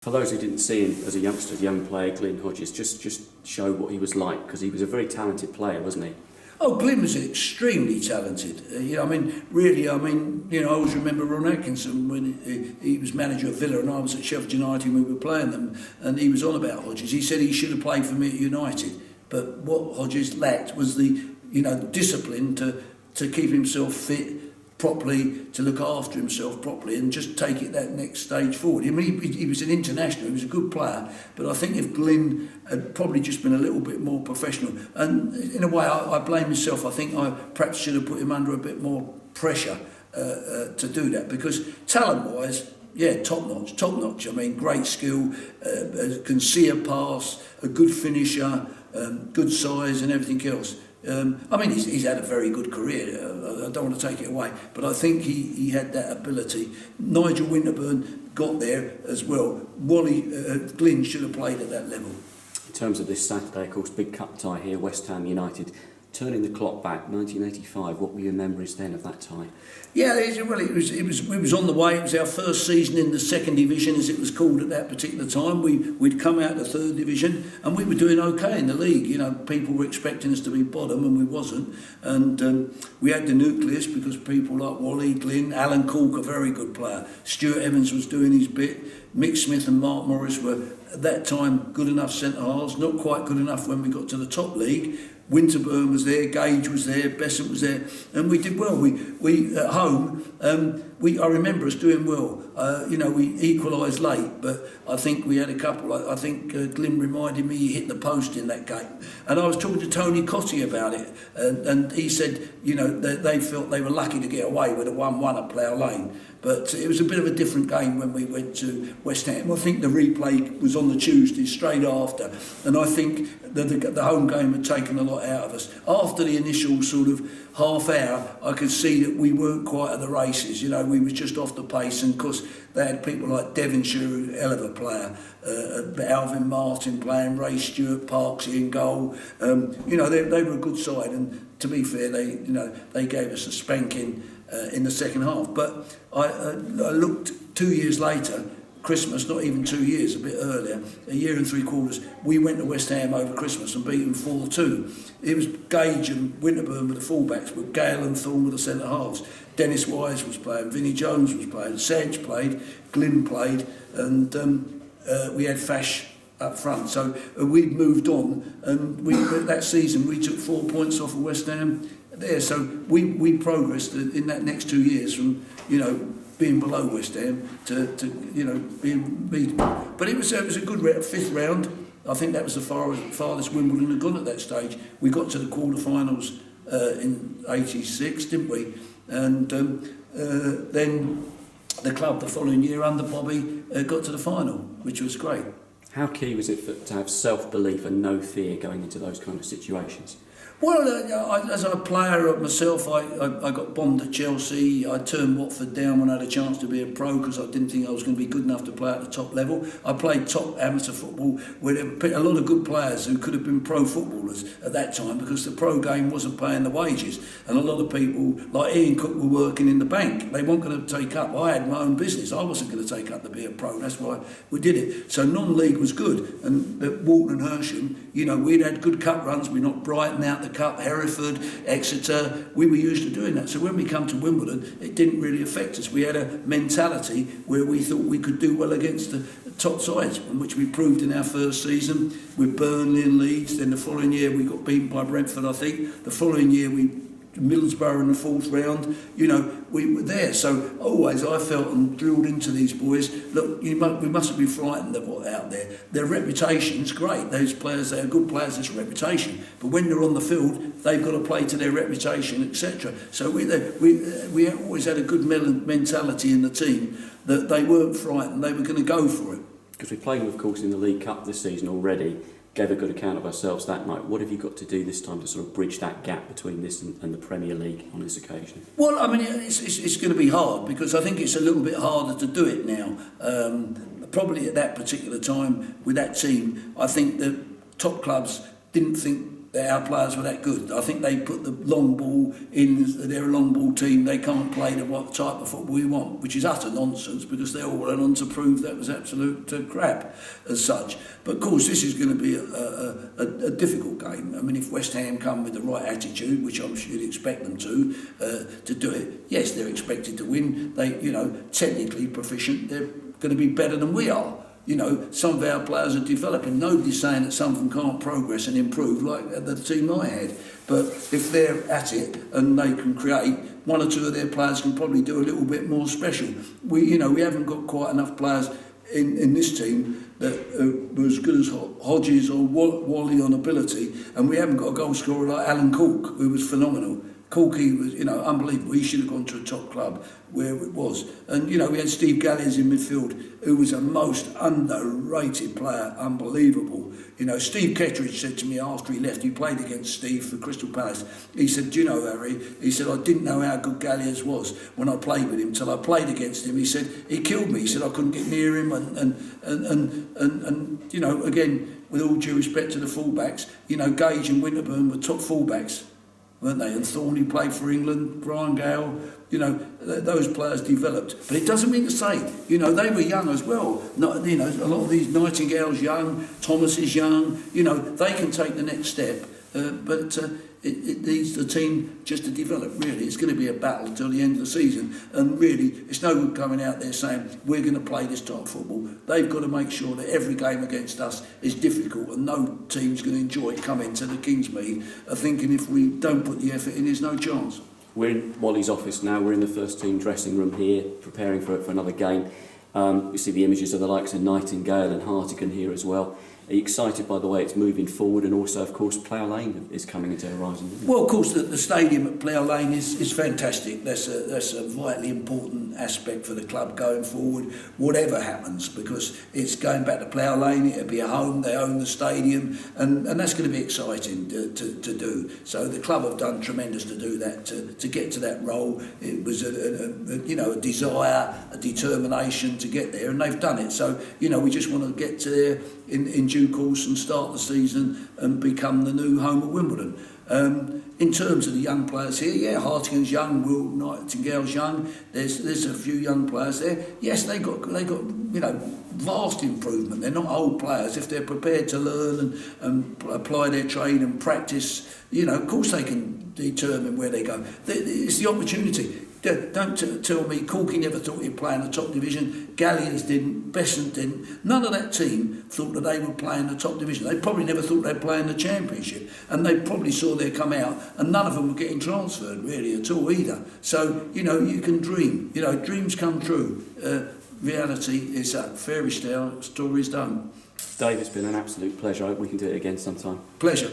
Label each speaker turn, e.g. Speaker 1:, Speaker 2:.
Speaker 1: For those who didn't see him as a youngster, young player, Glyn Hodges, just show what he was like, because he was a very talented player, wasn't he?
Speaker 2: Oh, Glyn was extremely talented. I always remember Ron Atkinson when he was manager of Villa and I was at Sheffield United and we were playing them, and he was on about Hodges. He said he should have played for me at United, but what Hodges lacked was the discipline to keep himself fit properly, to look after himself properly and just take it that next stage forward. I mean, he was an international, he was a good player, but I think if Glyn had probably just been a little bit more professional, and in a way I blame myself, I think I perhaps should have put him under a bit more pressure to do that, because talent-wise, yeah, top notch. I mean, great skill, can see a pass, a good finisher, good size and everything else. He's had a very good career. I don't want to take it away, but I think he had that ability. Nigel Winterburn got there as well. Glyn should have played at that level.
Speaker 1: In terms of this Saturday, of course, big cup tie here, West Ham United. Turning the clock back, 1985, what were your memories then of that tie?
Speaker 2: Yeah, it was on the way. It was our first season in the second division, as it was called at that particular time. We'd come out of the third division and we were doing okay in the league. People were expecting us to be bottom and we wasn't. And we had the nucleus because people like Wally, Glyn, Alan Cork, a very good player. Stuart Evans was doing his bit. Mick Smith and Mark Morris were at that time good enough centre halves, not quite good enough when we got to the top league. Winterburn was there, Gage was there, Bassett was there, and we did well. We at home, I remember us doing well. We equalised late, but I think we had a couple. I think Glyn reminded me he hit the post in that game, and I was talking to Tony Cotty about it, and he said, they felt they were lucky to get away with a 1-1 at Plough Lane. But it was a bit of a different game when we went to West Ham. I think the replay was on the Tuesday straight after, and I think the home game had taken a lot out of us. After the initial sort of half hour, I could see that we weren't quite at the races. We were just off the pace, and of course they had people like Devonshire, a hell of a player, Alvin Martin playing, Ray Stewart, Parksy in goal. They were a good side, and to be fair, they gave us a spanking in the second half. But I looked 2 years later, Christmas, not even 2 years, a bit earlier, a year and 3/4, we went to West Ham over Christmas and beat them 4-2. It was Gage and Winterburn with the fullbacks, but Gale and Thorne with the centre halves. Dennis Wise was playing, Vinnie Jones was playing, Sedge played, Glyn played, and we had Fash up front. So we'd moved on, and that season we took 4 points off of West Ham there. So we progressed in that next 2 years from being below West Ham to being beatable. But it was a good fifth round. I think that was the farthest Wimbledon had gone at that stage. We got to the quarterfinals in '86, didn't we? And then the club the following year under Bobby got to the final, which was great.
Speaker 1: How key was it to have self-belief and no fear going into those kind of situations?
Speaker 2: Well, as a player myself, I got bombed at Chelsea. I turned Watford down when I had a chance to be a pro because I didn't think I was going to be good enough to play at the top level. I played top amateur football with a lot of good players who could have been pro footballers at that time because the pro game wasn't paying the wages. And a lot of people, like Ian Cook, were working in the bank. They weren't going to take up. I had my own business. I wasn't going to take up to be a pro. That's why we did it. So non-league was good. And at Walton and Hersham, we'd had good cup runs. We knocked Brighton out the cup, Hereford, Exeter. We were used to doing that. So when we come to Wimbledon, it didn't really affect us. We had a mentality where we thought we could do well against the top sides, which we proved in our first season with Burnley and Leeds. Then the following year we got beaten by Brentford, I think. The following year Middlesbrough in the fourth round, we were there. So always I felt and drilled into these boys, look, we mustn't be frightened of what's out there. Their reputation's great. Those players, they are good players, there's a reputation. But when they're on the field, they've got to play to their reputation, etc. So we always had a good mentality in the team that they weren't frightened, they were going to go for it.
Speaker 1: Because we played, of course, in the League Cup this season already, gave a good account of ourselves that night. What have you got to do this time to sort of bridge that gap between this and the Premier League on this occasion?
Speaker 2: Well, it's going to be hard because I think it's a little bit harder to do it now. Probably at that particular time with that team, I think the top clubs didn't think that our players were that good. I think they put the long ball in. They're a long ball team. They can't play the what type of football we want, which is utter nonsense because they all went on to prove that was absolute crap as such. But of course, this is going to be a difficult game. I mean, if West Ham come with the right attitude, which I'm sure you'd expect them to do it, yes, they're expected to win. They, technically proficient. They're going to be better than we are. Some of our players are developing. Nobody's saying that some of them can't progress and improve like the team I had. But if they're at it and they can create, one or two of their players can probably do a little bit more special. We haven't got quite enough players in this team that are as good as Hodges or Wally on ability, and we haven't got a goal scorer like Alan Cork, who was phenomenal. Corky was, unbelievable. He should have gone to a top club where it was. And, we had Steve Galliers in midfield, who was a most underrated player, unbelievable. Steve Ketteridge said to me after he left, he played against Steve for Crystal Palace. He said, do you know, Harry? He said, I didn't know how good Galliers was when I played with him till I played against him. He said, he killed me. He said, I couldn't get near him. And again, with all due respect to the fullbacks, Gage and Winterburn were top fullbacks, weren't they? And Thornley played for England, Brian Gale, those players developed. But it doesn't mean to say, they were young as well. A lot of these Nightingale's young, Thomas is young, they can take the next step. But it needs the team just to develop, really. It's going to be a battle until the end of the season. And really, it's no good coming out there saying, we're going to play this type of football. They've got to make sure that every game against us is difficult and no team's going to enjoy coming to the Kingsmead thinking if we don't put the effort in, there's no chance.
Speaker 1: We're in Wally's office now. We're in the first team dressing room here, preparing for another game. You see the images of the likes of Nightingale and Hartigan here as well. Are you excited by the way it's moving forward, and also, of course, Plough Lane is coming into horizon?
Speaker 2: Well, of course, the stadium at Plough Lane is fantastic. That's a vitally important aspect for the club going forward, whatever happens, because it's going back to Plough Lane. It'll be a home. They own the stadium, and that's going to be exciting to do. So the club have done tremendous to do that, to get to that role. It was a desire, a determination to get there, and they've done it. So we just want to get to there in due course and start the season and become the new home of Wimbledon. In terms of the young players here, Hartigan's young, Will Nightingale's young. There's a few young players there. Yes, they got vast improvement. They're not old players. If they're prepared to learn and apply their trade and practice, of course they can determine where they go. It's the opportunity. Don't tell me Corky never thought he'd play in the top division. Galliers didn't. Bassett didn't. None of that team thought that they would play in the top division. They probably never thought they'd play in the Championship, and they probably saw their come out, and none of them were getting transferred really at all either. So you can dream. Dreams come true. Reality is that fairy tale stories don't.
Speaker 1: Dave, it's been an absolute pleasure. I hope we can do it again sometime.
Speaker 2: Pleasure.